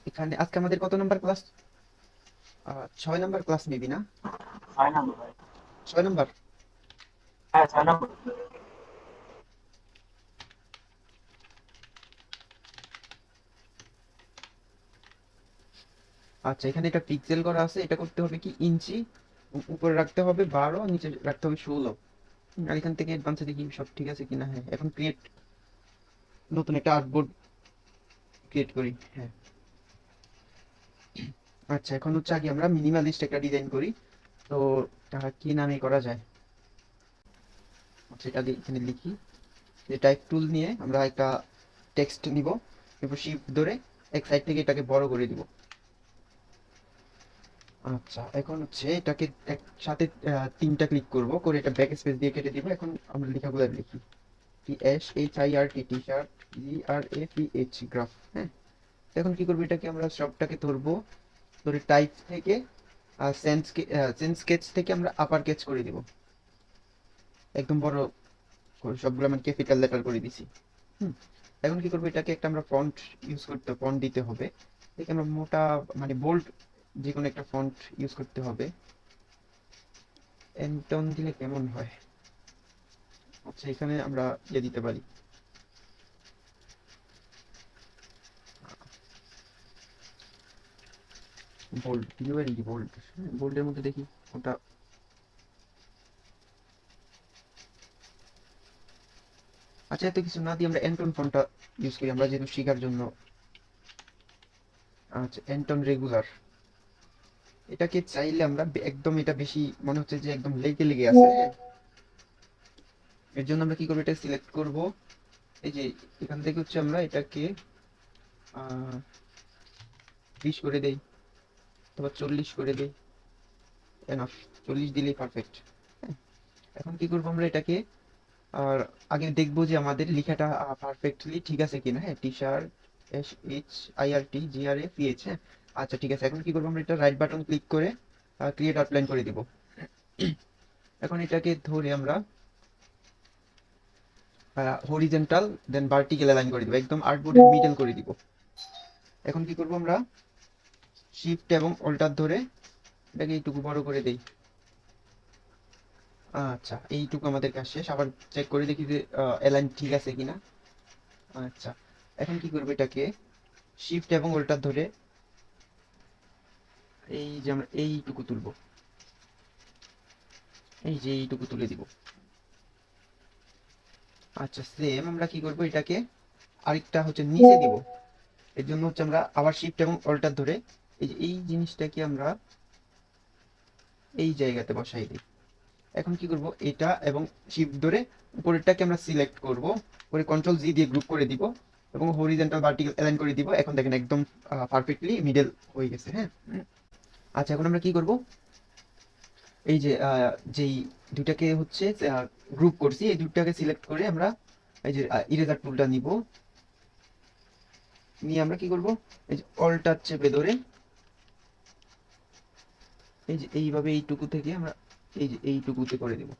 এখানে আজকে আমাদের কত number class? 6 number class maybe না? 6 নম্বর ভাই। 6 নাম্বার। হ্যাঁ, 6 নম্বর। আচ্ছা, এখানে এটা পিক্সেল করা আছে, এটা করতে হবে কি ইঞ্চি, উপরে রাখতে হবে 12, নিচে রাখতে হবে 16। আর এখান থেকে অ্যাডভান্সে দেখি সব ঠিক আছে কিনা। হ্যাঁ, এখন ক্রিয়েট, নতুন একটা আর্টবোর্ড ক্রিয়েট করি। হ্যাঁ, আচ্ছা এখন হচ্ছে আগে আমরা মিনিমালিস্ট একটা ডিজাইন করি। তো এটা কি নামে করা যায়? আচ্ছা, এটা আগে এখানে লিখি যে টাইপ টুল নিয়ে আমরা একটা টেক্সট নিব, এরপর শিফট ধরে এক সাইড থেকে এটাকে বড় করে দিব। আচ্ছা, এখন হচ্ছে এটাকে একসাথে তিনটা ক্লিক করব, করে এটা ব্যাক স্পেস দিয়ে কেটে দিব। এখন আমরা লেখাগুলো লিখি, TSHIRT, T shirt, GRAPH, graph. হ্যাঁ, তো এখন কি করবো, এটাকে আমরা সবটাকে ধরবো, ধরে টাইপ থেকে সেন্স স্কেচ থেকে আমরা আপার কেচ করে দিব, একদম বড় করে সবগুলো আমরা ক্যাপিটাল লেটার করে দিছি। হুম, এখন কি করবো, এটাকে একটা আমরা ফন্ট ফন্ট দিতে হবে। দেখে আমরা মোটা, মানে বোল্ড যে কোনো একটা ফন্ট ইউজ করতে হবে। এন্টন দিলে কেমন হয়? আচ্ছা, এখানে আমরা ইয়ে দিতে পারি, বোল্ড দিতে পারি কি, বোল্ড। বোল্ডের মধ্যে দেখি ওটা। আচ্ছা, এত কিছু না দিয়ে আমরা এন্টন ফন্টটা ইউজ করি, আমরা যেহেতু শেখার জন্য। আচ্ছা, এন্টন রেগুলার, এটাকে চাইলে আমরা একদম, এটা বেশি মনে হচ্ছে যে একদম লেগে লেগে আছে। হ্যাঁ, এর জন্য আমরা কি করবো, এটা সিলেক্ট করব। এই যে এখান থেকে হচ্ছে আমরা এটাকে 20 করে দেই, অথবা 40 করে দেই। এনাফ, 40 দিলেই পারফেক্ট। হ্যাঁ, এখন কি করবো, আমরা এটাকে আর আগে দেখবো যে আমাদের লেখাটা পারফেক্টলি ঠিক আছে কিনা। হ্যাঁ, টি শার্ট, SHIRT, GRAPH। হ্যাঁ, আচ্ছা ঠিক আছে। এখন কি করবো, আমরা এটা রাইট বাটন ক্লিক করে ক্রিয়েট আউটলাইন করে দিব। এখন এটাকে ধরে আমরা হরিজেন্টাল দেন ভার্টিক্যাল অ্যালাইন করে দিব, একদম আর্টবোর্ডের মিডল করে দিব। এখন কি করবো, আমরা শিফট এবং অল্টার ধরে এটাকে এইটুকু বড় করে দেই। আচ্ছা, এইটুকু আমাদের কাজ শেষ। আবার চেক করে দেখি যে অ্যালাইন ঠিক আছে কিনা। আচ্ছা, এখন কি করবো, এটাকে শিফট এবং অল্টার ধরে এই যে আমরা এইটুকু তুলবো, এই যে এইটুকু তুলে দিব। আচ্ছা, সেম আমরা কি করবো, এটাকে আরেকটা হচ্ছে নিচে দিব। এর জন্য হচ্ছে আমরা আবার শিফট এবং অল্টার ধরে এই যে এই জিনিসটাকে আমরা এই জায়গাতে বসাই দিই। এখন কি করব, এটা এবং শিফট ধরে উপরেরটাকে আমরা সিলেক্ট করব, করে কন্ট্রোল জি দিয়ে গ্রুপ করে দিব এবং হরিজন্টাল ভার্টিক্যাল অ্যালাইন করে দিব। এখন দেখেন একদম পারফেক্টলি মিডল হয়ে গেছে। হ্যাঁ, আচ্ছা এখন আমরা কি করব, এই যে যেই দুইটাকে হচ্ছে গ্রুপ করছি, এই দুইটাকে সিলেক্ট করে আমরা এই যে ইরেজার টুলটা নিব, নিয়ে আমরা কি করব, এই যে অল্টার চেপে ধরে এই যে এইভাবে এইটুকু থেকে আমরা এই যে এইটুকুতে করে দেব।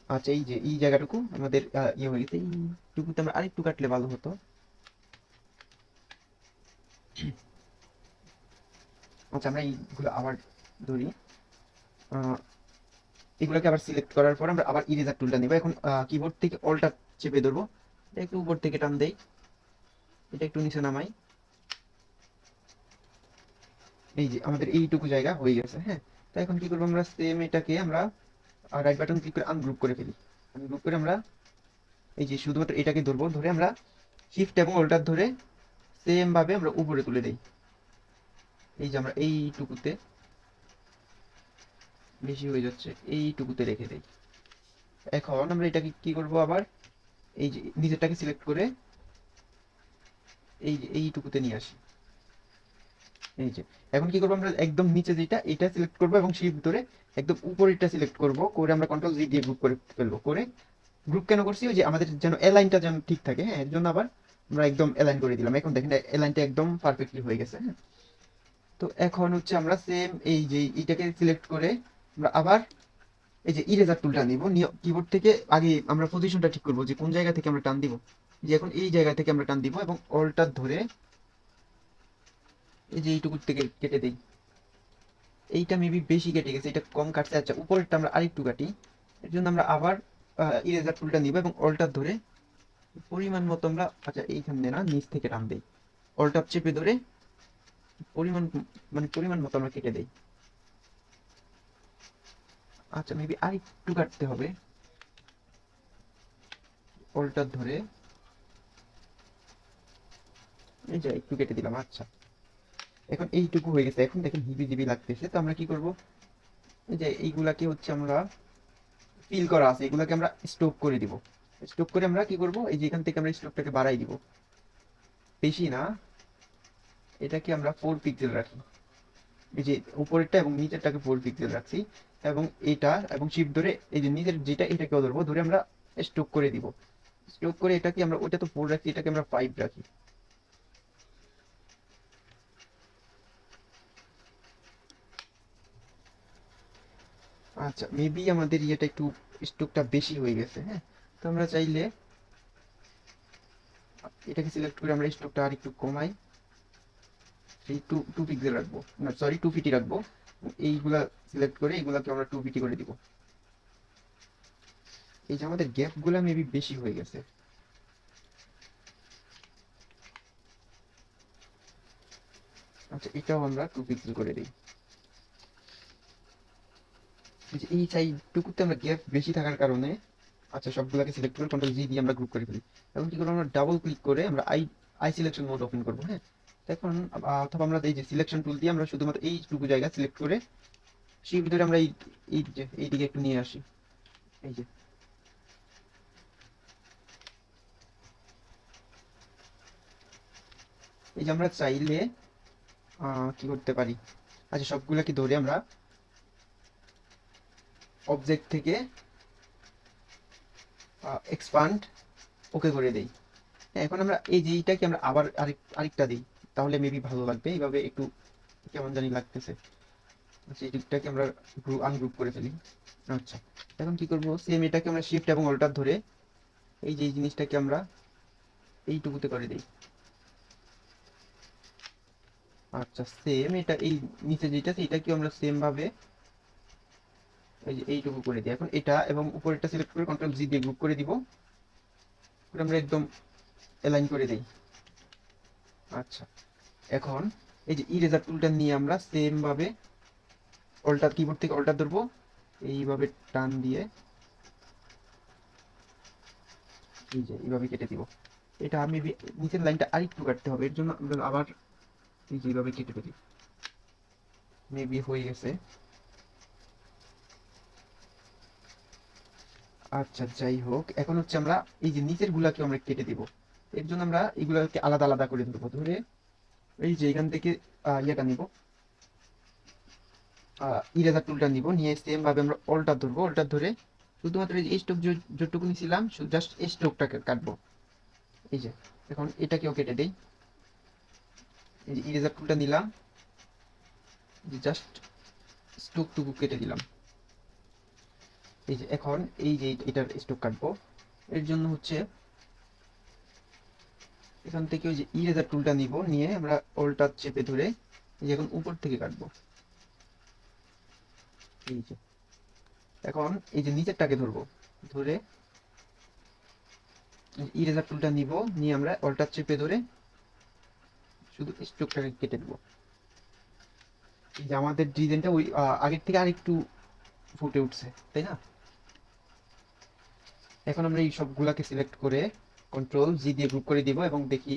আচ্ছা, এই যে এই জায়গাটুকু আমাদের ইয়ে হয়ে গেছে, এইটুকুতে আমরা আরেকটু কাটলে ভালো হতো। আচ্ছা, আমরা এইগুলো আবার ধরি, আহ, এগুলোকে আবার সিলেক্ট করার পর আমরা আবার ইরেজার টুলটা নেব। এখন কিবোর্ড থেকে অল্টার চেপে ধরবো, এটা একটু উপর থেকে টান দেই, এটা একটু নিচে নামাই। এই যে আমাদের এইটুকু জায়গা হয়ে গেছে। হ্যাঁ, তো এখন কি করবো, আমরা সেম এটাকে আমরা রাইট বাটন ক্লিক করে আনগ্রুপ করে ফেলি। আনগ্রুপ করে আমরা এই যে শুধুমাত্র এটাকে ধরবো, ধরে আমরা শিফট এবং অল্টার ধরে সেম ভাবে আমরা উপরে তুলে দেই। এই যে আমরা এইটুকুতে বেশি হয়ে যাচ্ছে, এইটুকুতে রেখে দেই। এখন আমরা এটাকে কি করব, আবার এই যে নিচেরটাকে সিলেক্ট করে এই যে এইটুকুতে নিয়ে আসি। এই যে এখন কি করবো, আমরা একদম নিচে যেটা এটা সিলেক্ট করবো এবং শিফট ধরে একদম উপরেরটা সিলেক্ট করব, করে আমরা কন্ট্রোল জি দিয়ে গ্রুপ করে ফেলবো। করে গ্রুপ কেন করছি, ওই যে আমাদের যেন অ্যালাইনটা যেন ঠিক থাকে। হ্যাঁ, এর জন্য আবার আমরা একদম অ্যালাইন করে দিলাম। এখন দেখেন অ্যালাইনটা একদম পারফেক্টলি হয়ে গেছে। হ্যাঁ, তো এখন হচ্ছে আমরা সেম এই যে এইটাকে সিলেক্ট করে আমরা আবার এই যে ইরেজার টুলটা নিব, কিবোর্ড থেকে আগে আমরা পজিশনটা ঠিক করবো যে কোন জায়গা থেকে আমরা টান দিব। যে এখন এই জায়গা থেকে আমরা টান দিব এবং অল্টার ধরে এই যে এইটুকু থেকে কেটে দিই। এইটা মেবি বেশি কেটে গেছে, এটা কম কাটছে। আচ্ছা, উপরেরটা আমরা আরেকটু কাটি। এর জন্য আমরা আবার ইরেজার টুলটা নিব এবং অল্টার ধরে পরিমাণ মতো আমরা, আচ্ছা এইখান দিয়ে না, নিচ থেকে টান দেই। অল্টার চেপে ধরে পরিমাণ, মানে পরিমাণ মতো আমরা কেটে দেই। আচ্ছা, মেবি আরেকটু কাটতে হবে। অল্টার ধরে এই যে একটু কেটে দিলাম। আচ্ছা, এখন এইটুকু হয়ে গেছে। এখন দেখেন হিবি জিবি লাগতেছে, তো আমরা কি করব, এই যে এইগুলাকে হচ্ছে আমরা ফিল করা আছে, এগুলাকে আমরা স্টক করে দিব। স্টক করে আমরা কি করব, এই যে এখান থেকে আমরা স্টকটাকে বাড়াই দিব, বেশি না, এটাকে আমরা 4 পিক্সেল রাখি। এই যে উপরেরটা এবং নিচেরটাকে 4 পিক্সেল রাখছি, এবং এটা এবং শিফট ধরে এই যে নিচের যেটা এটাকেও ধরবো, ধরে আমরা স্টক করে দিব। স্টক করে এটাকে আমরা, ওটা তো 4 রাখছি, এটাকে আমরা 5 রাখি। আচ্ছা, মেবি আমাদের ইয়েটা একটু স্টকটা বেশি হয়ে গেছে। হ্যাঁ, তো আমরা চাইলে এটাকে সিলেক্ট করে আমরা স্টকটা আর একটু কমাই। এই টু টু পিক্সেল রাখবো, না সরি 2 পিটি রাখবো। এইগুলা সিলেক্ট করে এইগুলাকে আমরা 2 পিটি করে দিব। এই যে আমাদের গ্যাপ গুলা মেবি বেশি হয়ে গেছে। আচ্ছা, এটাও আমরা 2 পিক্সেল করে দিই। এই যে এই সাইডটুকুতে আমরা গ্যাপ বেশি থাকার কারণে, আচ্ছা সবগুলাকে সিলেক্ট করে কন্ট্রোল জি দিয়ে আমরা গ্রুপ করে ফেলি। এখন কি করবো, আমরা ডাবল ক্লিক করে আমরা I I selection mode open করবো। হ্যাঁ, তো এখন অথবা আমরা এই যে সিলেকশন টুল দিয়ে আমরা শুধুমাত্র এইটুকু জায়গা সিলেক্ট করে সেই ভিতরে আমরা এই যে এইদিকে একটু নিয়ে আসি। এই যে এই যে আমরা চাইলে কি করতে পারি, আচ্ছা সবগুলাকে ধরে আমরা অবজেক্ট থেকে এক্সপান্ড ওকে করে দেই। হ্যাঁ, এখন আমরা এই যে এইটাকে আমরা আবার আরেকটা দিই, তাহলে মেবি ভালো লাগবে। এইভাবে একটু কেমন জানি লাগতেছে। আচ্ছা, এই দিকটাকে আমরা আনগ্রুপ করে ফেলি। আচ্ছা, এখন কি করব, সেম এটাকে আমরা শিফট এবং অল্টার ধরে এই যে এই জিনিসটাকে আমরা এইটুকুতে করে দিই। আচ্ছা, সেম এটা এই নিচে যেটা আছে এটাকে আমরা সেম ভাবে এই যে এইটুকু করে দিই। এখন এটা এবং উপরেরটা সিলেক্ট করে কন্ট্রোল জি দিয়ে গ্রুপ করে দিব, করে আমরা একদম অ্যালাইন করে দেই। আচ্ছা, এখন এই যে ইরেজার টুলটা নিয়ে আমরা সেম ভাবে অল্টার, কিবোর্ড থেকে অল্টার ধরবো, এইভাবে টান দিয়ে এই যে এইভাবে কেটে দিব। এটা আমি নিচের লাইনটা আরেকটু কাটতে হবে, এর জন্য আমরা আবার এই যে এইভাবে কেটে ফেলি। মেবি হয়ে গেছে। আচ্ছা, যাই হোক, এখন হচ্ছে আমরা এই যে নিচের গুলাকে আমরা কেটে দিব। এর জন্য আমরা এগুলাকে আলাদা আলাদা করে ধরবো, ধরে এই যে এখান থেকে ইয়েটা নিব, ইরেজার টুলটা নিব, নিয়ে সেম ভাবে আমরা অল্টার ধরবো। অল্টার ধরে শুধুমাত্র এই যে স্ট্রোক যেটুকু নিয়েছিলাম, জাস্ট স্ট্রোকটাকে কাটবো। এই যে এখন এটাকেও কেটে দেই। এই যে ইরেজার টুলটা নিলাম, যে জাস্ট স্ট্রোকটুকু কেটে দিলাম। এই যে এখন এই যে এটার স্ট্রোক কাটবো, এর জন্য হচ্ছে এখান থেকে ওই যে ইরেজার টুলটা নিব, নিয়ে আমরা অল্টার চেপে ধরে এই যে এখন উপর থেকে কাটবো। এই যে এখন এই যে নিচেরটাকে ধরবো, ধরে ইরেজার টুলটা নিব, নিয়ে আমরা অল্টার চেপে ধরে শুধু স্ট্রোকটাকে কেটে দেবো। এই যে আমাদের ডিজাইনটা ওই আগের থেকে আরেকটু ফুটে উঠছে, তাই না? এখন আমরা এই সবগুলাকে সিলেক্ট করে কন্ট্রোল জি দিয়ে গ্রুপ করে দিব এবং দেখি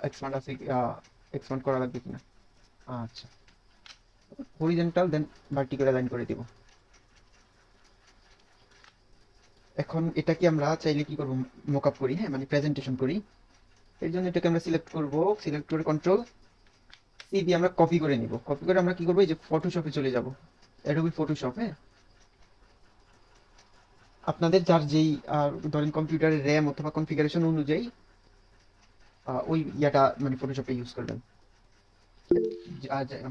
এক্সপান্ড আছে, এক্সপান্ড করা লাগবে কিনা। আচ্ছা, হরিজন্টাল দেন ভার্টিক্যাল লাইন করে দিব। এখন এটাকে আমরা চাইলে কি করব, মকআপ করি, হ্যাঁ মানে প্রেজেন্টেশন করি। এর জন্য এটাকে আমরা সিলেক্ট করব, সিলেক্ট করে কন্ট্রোল সি দিয়ে আমরা কপি করে নিব। কপি করে আমরা কি করব, এই যে ফটোশপে চলে যাব, অ্যাডোবি ফটোশপ। হ্যাঁ, আপনাদের যার যেই ধরেন কম্পিউটারের র্যাম অথবা কনফিগারেশন অনুযায়ী ওই ইয়াটা মানে ফটোশপে ইউজ করবেন।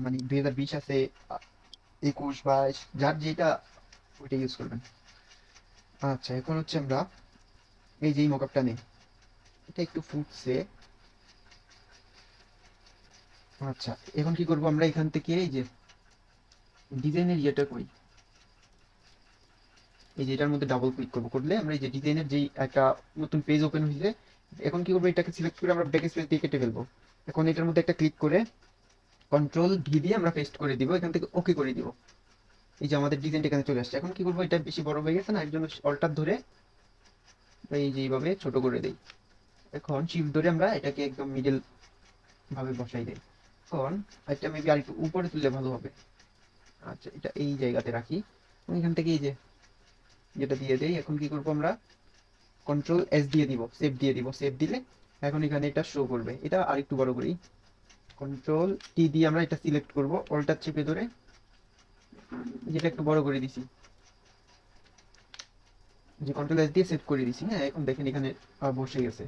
মানে 2020 আছে, 21 22, যার যেটা ওইটা ইউজ করবেন। আচ্ছা, এখন হচ্ছে আমরা এই যে মকআপটা নেই, এটা একটু ফুটছে, আচ্ছা, এখন কি করব আমরা এখান থেকে এই যে ডিজাইনের ইয়েটা করি, এই যে এটার মধ্যে ডাবল ক্লিক করব, করলে আমরা এই যে ডিজাইনের যেই একটা নতুন পেজ ওপেন হয়েছে, এখন কি করবো এটাকে সিলেক্ট করে আমরা ব্যাক স্পেস দিয়ে কেটে ফেলবো। এখন এটার মধ্যে একটা ক্লিক করে কন্ট্রোল ভি দিয়ে আমরা পেস্ট করে দিব, এখান থেকে ওকে করে দিব। এই যে আমাদের ডিজাইনটা এখানে চলে আসছে। এখন কি করবো, এটা বেশি বড় হয়ে গেছে না, এর জন্য অল্টার ধরে এই যে এইভাবে ছোট করে দেই। এখন শিফট ধরে আমরা এটাকে একদম মিডল ভাবে বসাই দেই। এখন এটা মেবি আর একটু উপরে তুললে ভালো হবে। আচ্ছা, এটা এই জায়গাতে রাখি। এবং এখান থেকে এই যে যেটা দিয়ে দেই, এখন কি করবো আমরা কন্ট্রোল এস দিয়ে দিব, সেভ দিয়ে দিব। সেভ দিলে এখন এখানে এটা শো করবে। এটা আর একটু বড় করি, কন্ট্রোল টি দিয়ে আমরা এটা সিলেক্ট করব, অল্টার চেপে ধরে যেটা একটু বড় করে দিছি, যে কন্ট্রোল এস দিয়ে সেভ করে দিছি। হ্যাঁ, এখন দেখেন এখানে বসে গেছে।